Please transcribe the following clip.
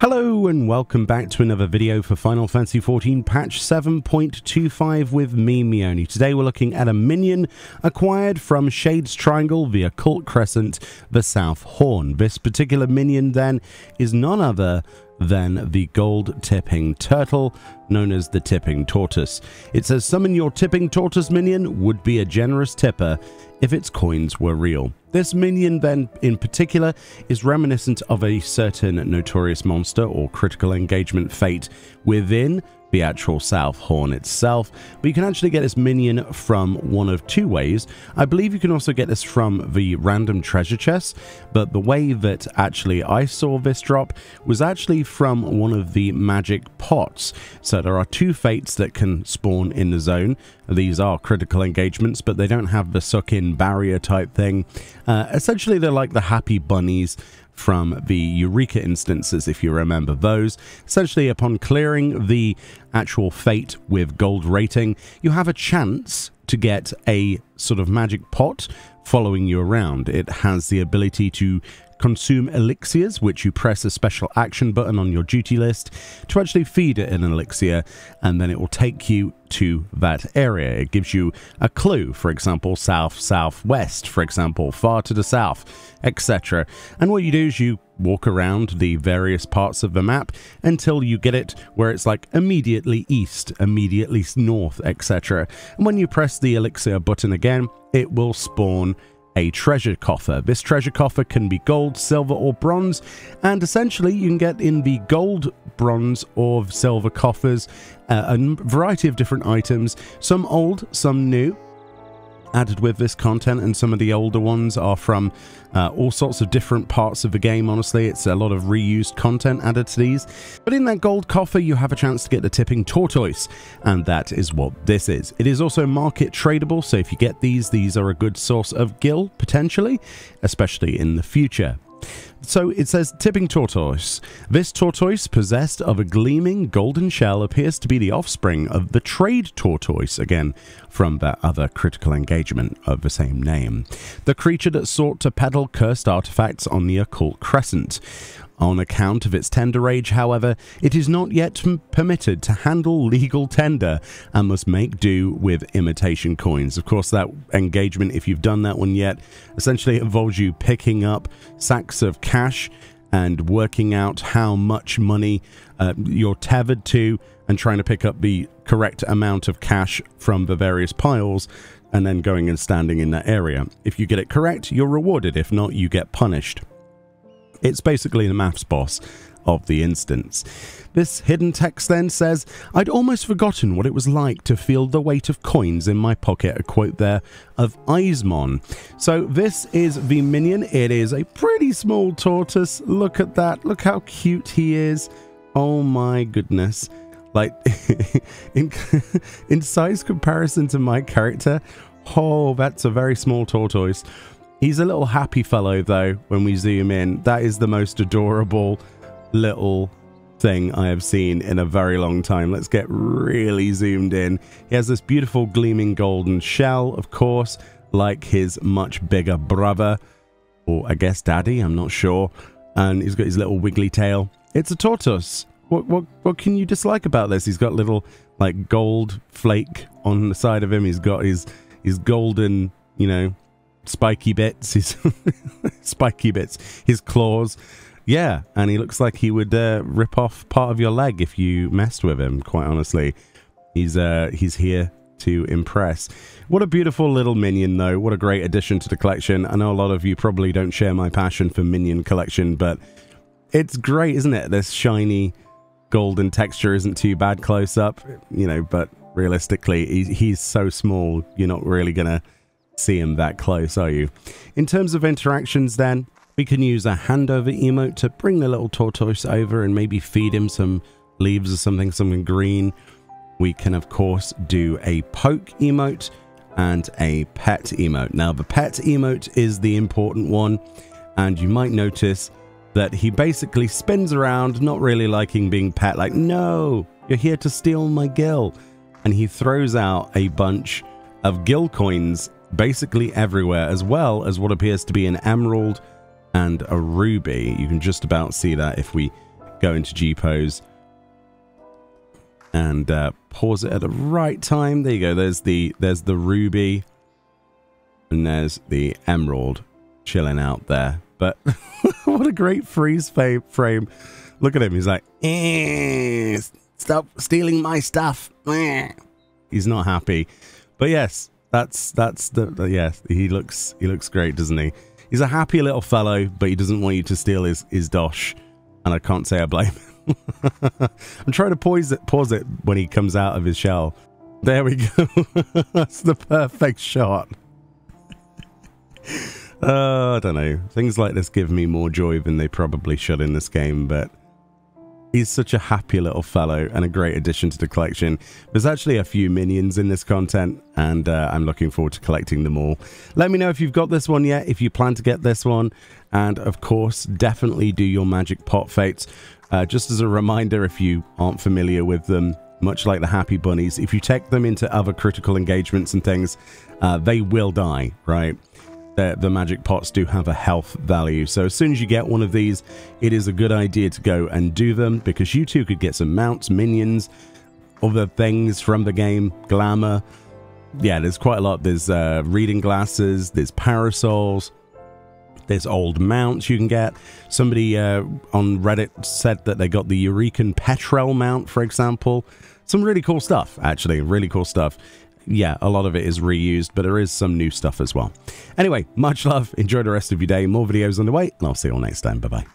Hello and welcome back to another video for Final Fantasy XIV patch 7.25 with me, Meoni. Today we're looking at a minion acquired from Shades Triangle, the Occult Crescent, the South Horn. This particular minion then is none other than the gold tipping turtle, known as the Tipping Tortoise. It says, summon your Tipping Tortoise minion, would be a generous tipper if its coins were real. This minion then in particular is reminiscent of a certain notorious monster or critical engagement fate within the actual South Horn itself, but you can actually get this minion from one of two ways. I believe you can also get this from the random treasure chest, but the way that actually I saw this drop was actually from one of the magic pots. So there are two fates that can spawn in the zone. These are critical engagements, but they don't have the suck-in barrier type thing. Essentially, they're like the happy bunnies from the Eureka instances, if you remember those. Essentially, upon clearing the actual fate with gold rating, you have a chance to get a sort of magic pot following you around. It has the ability to consume elixirs, which you press a special action button on your duty list to actually feed it an elixir, and then it will take you to that area. It gives you a clue, for example, south, southwest, for example, far to the south, etc. And what you do is you walk around the various parts of the map until you get it where it's like immediately east, immediately north, etc. And when you press the elixir button again, it will spawn a treasure coffer. This treasure coffer can be gold, silver, or bronze, and essentially you can get in the gold, bronze, or silver coffers a variety of different items, some old, some new, added with this content, and some of the older ones are from all sorts of different parts of the game. Honestly, it's a lot of reused content added to these. But in that gold coffer, you have a chance to get the Tipping Tortoise, and that is what this is. It is also market tradable, so if you get these are a good source of gil, potentially, especially in the future. So it says, Tipping Tortoise. This tortoise, possessed of a gleaming golden shell, appears to be the offspring of the Trade Tortoise, again from that other critical engagement of the same name. The creature that sought to peddle cursed artifacts on the Occult Crescent. On account of its tender age, however, it is not yet permitted to handle legal tender and must make do with imitation coins. Of course, that engagement, if you've done that one yet, essentially involves you picking up sacks of cash and working out how much money you're tethered to and trying to pick up the correct amount of cash from the various piles and then going and standing in that area. If you get it correct, you're rewarded. If not, you get punished. It's basically the maths boss of the instance. This hidden text then says, I'd almost forgotten what it was like to feel the weight of coins in my pocket, a quote there of Eismon. So this is the minion. It is a pretty small tortoise. Look at that. Look how cute he is. Oh my goodness. Like, in size comparison to my character, oh, that's a very small tortoise. He's a little happy fellow, though, when we zoom in. That is the most adorable little thing I have seen in a very long time. Let's get really zoomed in. He has this beautiful gleaming golden shell, of course, like his much bigger brother, or I guess daddy, I'm not sure. And he's got his little wiggly tail. It's a tortoise. What can you dislike about this? He's got little, like, gold flake on the side of him. He's got his golden, you know, spiky bits, his spiky bits, his claws. Yeah, and he looks like he would rip off part of your leg if you messed with him, quite honestly. He's here to impress. What a beautiful little minion, though. What a great addition to the collection. I know a lot of you probably don't share my passion for minion collection, but it's great, isn't it? This shiny golden texture isn't too bad close up, you know, but realistically, he's so small, you're not really gonna see him that close, are you? In terms of interactions then, we can use a handover emote to bring the little tortoise over and maybe feed him some leaves or something green. We can of course do a poke emote and a pet emote. Now the pet emote is the important one, and you might notice that he basically spins around, not really liking being pet, like, no, you're here to steal my gil. And he throws out a bunch of gil coins basically everywhere, as well as what appears to be an emerald and a ruby. You can just about see that if we go into G-pose and pause it at the right time. There you go. There's the ruby and there's the emerald chilling out there. But what a great freeze frame. Look at him. He's like, stop stealing my stuff. He's not happy. But yes, that's yes, he looks great, doesn't he? He's a happy little fellow, but he doesn't want you to steal his dosh. And I can't say I blame him. I'm trying to pause it when he comes out of his shell. There we go. That's the perfect shot. I don't know. Things like this give me more joy than they probably should in this game, but he's such a happy little fellow and a great addition to the collection. There's actually a few minions in this content, and I'm looking forward to collecting them all. Let me know if you've got this one yet, if you plan to get this one, and of course, definitely do your magic pot fates. Just as a reminder, if you aren't familiar with them, much like the Happy Bunnies, if you take them into other critical engagements and things, they will die, right? The magic pots do have a health value, so as soon as you get one of these, it is a good idea to go and do them, because you too could get some mounts, minions, other things from the game, glamour. Yeah, there's quite a lot. There's reading glasses, there's parasols, there's old mounts you can get. Somebody on Reddit said that they got the Eurekan Petrel mount, for example. Some really cool stuff, actually, really cool stuff. Yeah, a lot of it is reused, but there is some new stuff as well. Anyway, much love. Enjoy the rest of your day. More videos on the way, and I'll see you all next time. Bye-bye.